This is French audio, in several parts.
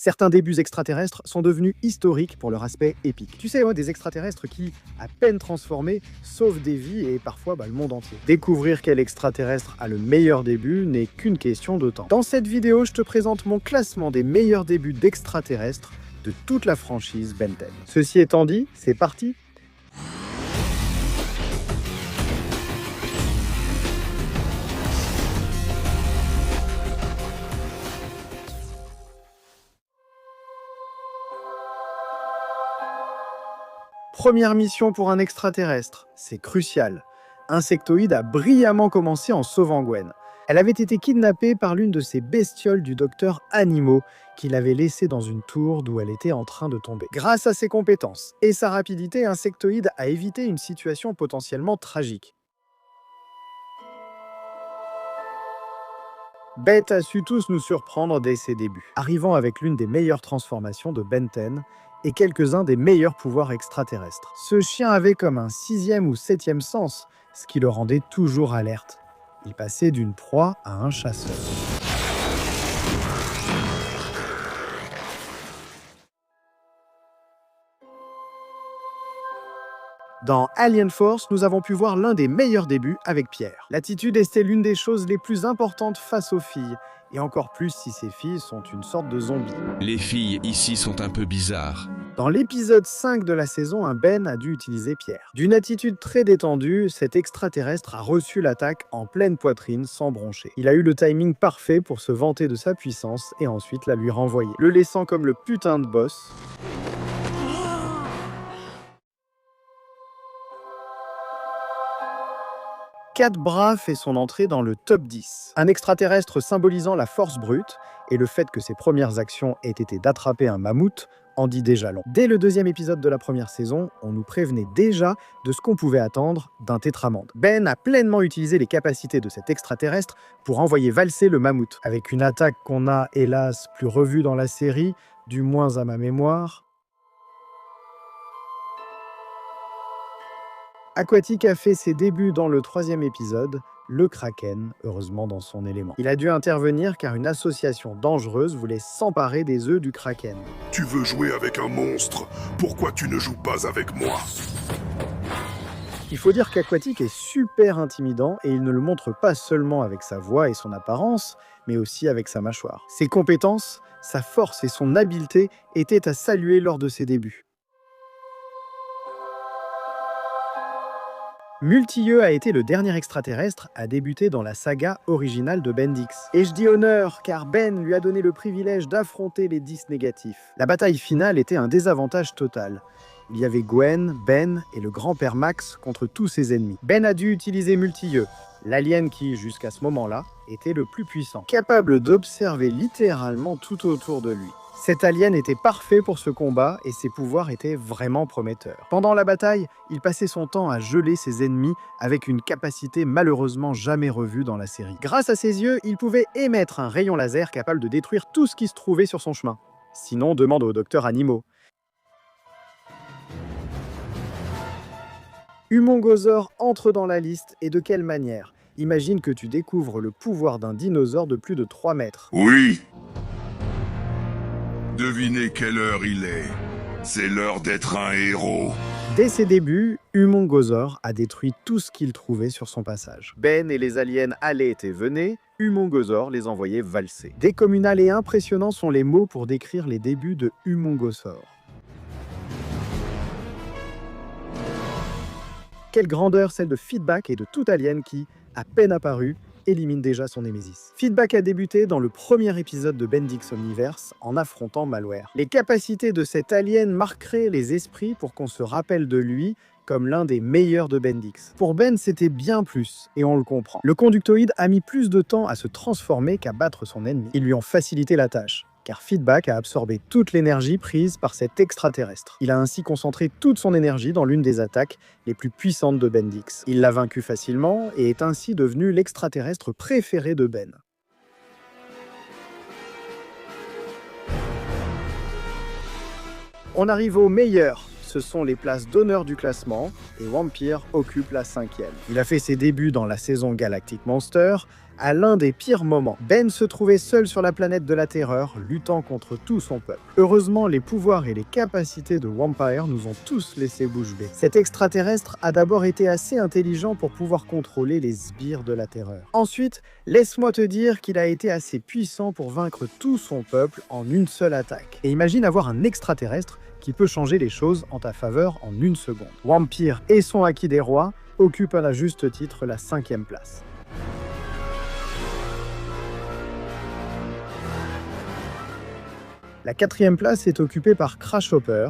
Certains débuts extraterrestres sont devenus historiques pour leur aspect épique. Tu sais, des extraterrestres qui, à peine transformés, sauvent des vies et parfois le monde entier. Découvrir quel extraterrestre a le meilleur début n'est qu'une question de temps. Dans cette vidéo, je te présente mon classement des meilleurs débuts d'extraterrestres de toute la franchise Ben 10. Ceci étant dit, c'est parti! Première mission pour un extraterrestre, c'est crucial. Insectoid a brillamment commencé en sauvant Gwen. Elle avait été kidnappée par l'une de ces bestioles du docteur Animo qui l'avait laissée dans une tour d'où elle était en train de tomber. Grâce à ses compétences et sa rapidité, Insectoid a évité une situation potentiellement tragique. Beth a su tous nous surprendre dès ses débuts, arrivant avec l'une des meilleures transformations de Ben 10 et quelques-uns des meilleurs pouvoirs extraterrestres. Ce chien avait comme un 6e ou 7e sens, ce qui le rendait toujours alerte. Il passait d'une proie à un chasseur. Dans Alien Force, nous avons pu voir l'un des meilleurs débuts avec Pierre. L'attitude était l'une des choses les plus importantes face aux filles, et encore plus si ces filles sont une sorte de zombies. Les filles ici sont un peu bizarres. Dans l'épisode 5 de la saison, Ben a dû utiliser Pierre. D'une attitude très détendue, cet extraterrestre a reçu l'attaque en pleine poitrine sans broncher. Il a eu le timing parfait pour se vanter de sa puissance et ensuite la lui renvoyer, le laissant comme le putain de boss. Cat Bra fait son entrée dans le top 10. Un extraterrestre symbolisant la force brute, et le fait que ses premières actions aient été d'attraper un mammouth en dit déjà long. Dès le 2e épisode de la première saison, on nous prévenait déjà de ce qu'on pouvait attendre d'un tétramande. Ben a pleinement utilisé les capacités de cet extraterrestre pour envoyer valser le mammouth, avec une attaque qu'on a hélas plus revue dans la série, du moins à ma mémoire. Aquatic a fait ses débuts dans le 3e épisode, le Kraken, heureusement dans son élément. Il a dû intervenir car une association dangereuse voulait s'emparer des œufs du Kraken. Tu veux jouer avec un monstre? Pourquoi tu ne joues pas avec moi? Il faut dire qu'Aquatic est super intimidant et il ne le montre pas seulement avec sa voix et son apparence, mais aussi avec sa mâchoire. Ses compétences, sa force et son habileté étaient à saluer lors de ses débuts. Multilleux a été le dernier extraterrestre à débuter dans la saga originale de Ben 10. Et je dis honneur, car Ben lui a donné le privilège d'affronter les 10 négatifs. La bataille finale était un désavantage total. Il y avait Gwen, Ben et le grand-père Max contre tous ses ennemis. Ben a dû utiliser Multilleux, l'alien qui, jusqu'à ce moment-là, était le plus puissant, capable d'observer littéralement tout autour de lui. Cet alien était parfait pour ce combat et ses pouvoirs étaient vraiment prometteurs. Pendant la bataille, il passait son temps à geler ses ennemis avec une capacité malheureusement jamais revue dans la série. Grâce à ses yeux, il pouvait émettre un rayon laser capable de détruire tout ce qui se trouvait sur son chemin. Sinon, demande au docteur Animo. Humongosaur entre dans la liste et de quelle manière? Imagine que tu découvres le pouvoir d'un dinosaure de plus de 3 mètres. Oui. Devinez quelle heure il est. C'est l'heure d'être un héros. Dès ses débuts, Humongosaur a détruit tout ce qu'il trouvait sur son passage. Ben et les aliens allaient et venaient, Humongosaur les envoyait valser. Décommunal et impressionnant sont les mots pour décrire les débuts de Humongosaur. Quelle grandeur celle de Feedback et de tout alien qui, à peine apparu, élimine déjà son némésis. Feedback a débuté dans le premier épisode de Bendix Omniverse en affrontant Malware. Les capacités de cet alien marqueraient les esprits pour qu'on se rappelle de lui comme l'un des meilleurs de Bendix. Pour Ben, c'était bien plus, et on le comprend. Le conductoïde a mis plus de temps à se transformer qu'à battre son ennemi. Ils lui ont facilité la tâche, car Feedback a absorbé toute l'énergie prise par cet extraterrestre. Il a ainsi concentré toute son énergie dans l'une des attaques les plus puissantes de Bendix. Il l'a vaincu facilement et est ainsi devenu l'extraterrestre préféré de Ben. On arrive au meilleur. Ce sont les places d'honneur du classement et Vampire occupe la 5e. Il a fait ses débuts dans la saison Galactic Monster, À l'un des pires moments, Ben se trouvait seul sur la planète de la Terreur, luttant contre tout son peuple. Heureusement, les pouvoirs et les capacités de Vampire nous ont tous laissé bouche bée. Cet extraterrestre a d'abord été assez intelligent pour pouvoir contrôler les sbires de la Terreur. Ensuite, laisse-moi te dire qu'il a été assez puissant pour vaincre tout son peuple en une seule attaque. Et imagine avoir un extraterrestre qui peut changer les choses en ta faveur en une seconde. Vampire et son acquis des rois occupent à juste titre la 5e place. La 4e place est occupée par Crashhopper,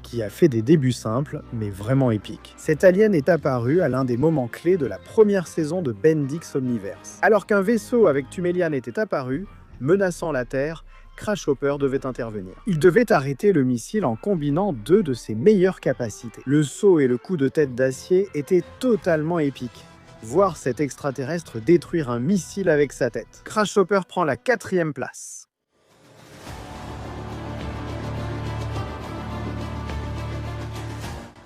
qui a fait des débuts simples, mais vraiment épiques. Cet alien est apparu à l'un des moments clés de la première saison de Bendix Omniverse. Alors qu'un vaisseau avec Tumelian était apparu, menaçant la Terre, Crashhopper devait intervenir. Il devait arrêter le missile en combinant 2 de ses meilleures capacités. Le saut et le coup de tête d'acier étaient totalement épiques. Voir cet extraterrestre détruire un missile avec sa tête. Crashhopper prend la 4e place.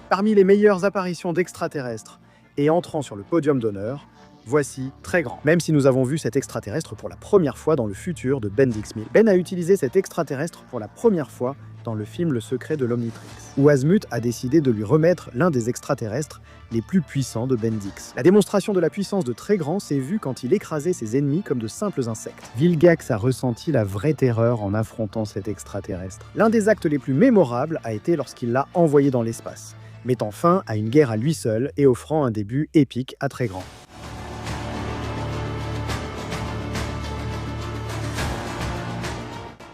Parmi les meilleures apparitions d'extraterrestres et entrant sur le podium d'honneur, voici Très Grand. Même si nous avons vu cet extraterrestre pour la première fois dans le futur de Bendix 1000, Ben a utilisé cet extraterrestre pour la première fois dans le film Le Secret de l'Omnitrix, où Azmuth a décidé de lui remettre l'un des extraterrestres les plus puissants de Bendix. La démonstration de la puissance de Très Grand s'est vue quand il écrasait ses ennemis comme de simples insectes. Vilgax a ressenti la vraie terreur en affrontant cet extraterrestre. L'un des actes les plus mémorables a été lorsqu'il l'a envoyé dans l'espace, mettant fin à une guerre à lui seul et offrant un début épique à Très Grand.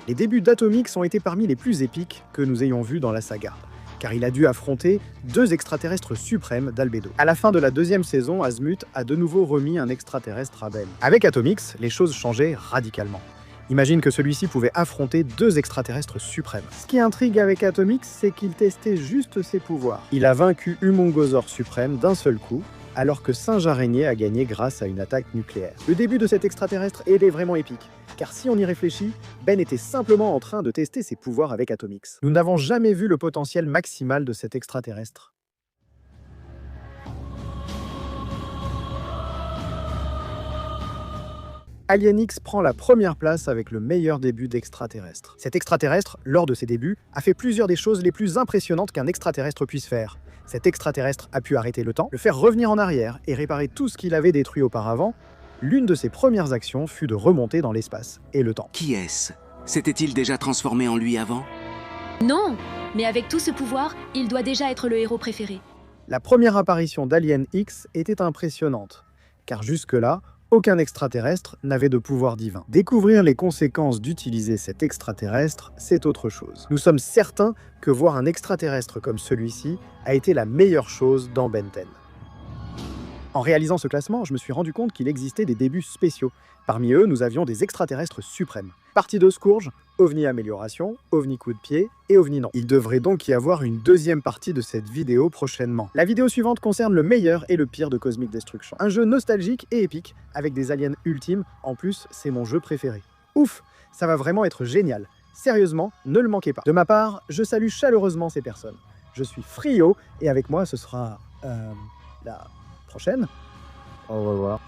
Les débuts d'Atomix ont été parmi les plus épiques que nous ayons vus dans la saga, car il a dû affronter 2 extraterrestres suprêmes d'Albedo. À la fin de la 2e saison, Azmuth a de nouveau remis un extraterrestre à Ben. Avec Atomix, les choses changeaient radicalement. Imagine que celui-ci pouvait affronter 2 extraterrestres suprêmes. Ce qui intrigue avec Atomix, c'est qu'il testait juste ses pouvoirs. Il a vaincu Humongozor suprême d'un seul coup, alors que Singe Araignée a gagné grâce à une attaque nucléaire. Le début de cet extraterrestre est vraiment épique, car si on y réfléchit, Ben était simplement en train de tester ses pouvoirs avec Atomix. Nous n'avons jamais vu le potentiel maximal de cet extraterrestre. Alien X prend la première place avec le meilleur début d'extraterrestre. Cet extraterrestre, lors de ses débuts, a fait plusieurs des choses les plus impressionnantes qu'un extraterrestre puisse faire. Cet extraterrestre a pu arrêter le temps, le faire revenir en arrière et réparer tout ce qu'il avait détruit auparavant. L'une de ses premières actions fut de remonter dans l'espace et le temps. Qui est-ce? S'était-il déjà transformé en lui avant? Non, mais avec tout ce pouvoir, il doit déjà être le héros préféré. La première apparition d'Alien X était impressionnante, car jusque-là, aucun extraterrestre n'avait de pouvoir divin. Découvrir les conséquences d'utiliser cet extraterrestre, c'est autre chose. Nous sommes certains que voir un extraterrestre comme celui-ci a été la meilleure chose dans Ben 10. En réalisant ce classement, je me suis rendu compte qu'il existait des débuts spéciaux. Parmi eux, nous avions des extraterrestres suprêmes. Partie de Scourge, OVNI Amélioration, OVNI Coup de Pied et OVNI Non. Il devrait donc y avoir une deuxième partie de cette vidéo prochainement. La vidéo suivante concerne le meilleur et le pire de Cosmic Destruction. Un jeu nostalgique et épique, avec des aliens ultimes. En plus, c'est mon jeu préféré. Ouf, ça va vraiment être génial. Sérieusement, ne le manquez pas. De ma part, je salue chaleureusement ces personnes. Je suis Frio, et avec moi, ce sera... la prochaine. Au revoir.